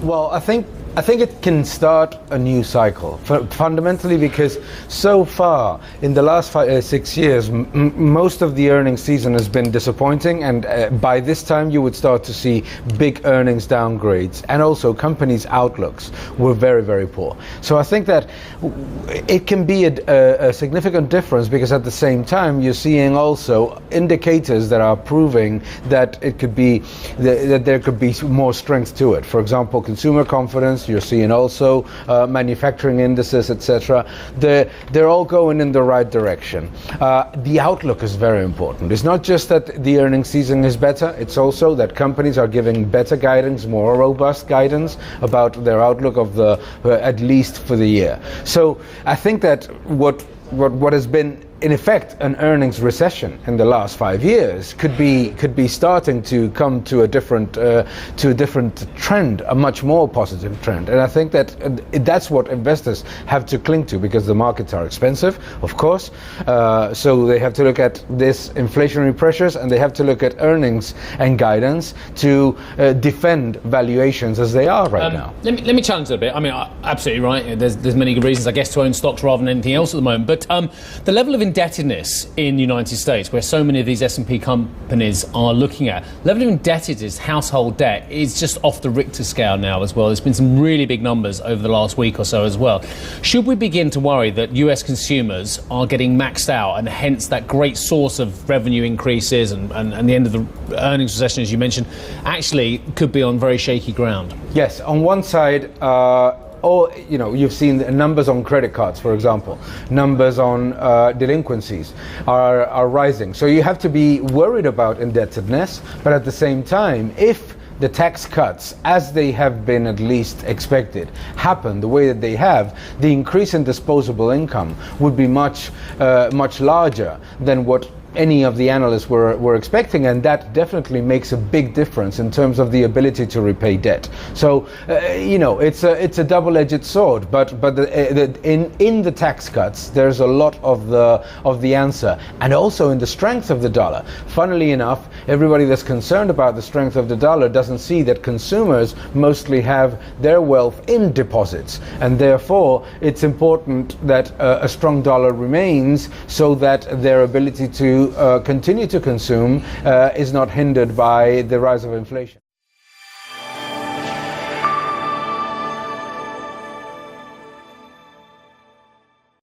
Well, I think it can start a new cycle, fundamentally because so far in the last 6 years, most of the earnings season has been disappointing, and by this time you would start to see big earnings downgrades, and also companies' outlooks were very, very poor. So I think that it can be a significant difference, because at the same time you're seeing also indicators that are proving that it could be that there could be more strength to it. For example, consumer confidence. You're seeing also manufacturing indices, etc. They're all going in the right direction. The outlook is very important. It's not just that the earnings season is better, it's also that companies are giving better guidance, more robust guidance about their outlook of the at least for the year. So I think that what has been in effect an earnings recession in the last 5 years could be starting to come to a different trend, a much more positive trend. And I think that that's what investors have to cling to, because the markets are expensive, of course. So they have to look at this inflationary pressures, and they have to look at earnings and guidance to defend valuations as they are right now. Let me challenge it a bit. I mean, absolutely right. There's many good reasons, I guess, to own stocks rather than anything else at the moment. But the level of indebtedness in the United States, where so many of these S&P companies are looking at, level of indebtedness, household debt, is just off the Richter scale now as well. There's been some really big numbers over the last week or so as well. Should we begin to worry that US consumers are getting maxed out, and hence that great source of revenue increases and the end of the earnings recession, as you mentioned, actually could be on very shaky ground? Yes, on one side, or, you've seen the numbers on credit cards, for example. Numbers on delinquencies are rising. So you have to be worried about indebtedness, but at the same time, if the tax cuts, as they have been at least expected, happen the way that they have, the increase in disposable income would be much larger than what any of the analysts were expecting, and that definitely makes a big difference in terms of the ability to repay debt. So it's a double-edged sword, but in the tax cuts there's a lot of the answer, and also in the strength of the dollar. Funnily enough, everybody that's concerned about the strength of the dollar doesn't see that consumers mostly have their wealth in deposits, and therefore it's important that a strong dollar remains, so that their ability to continue to consume is not hindered by the rise of inflation.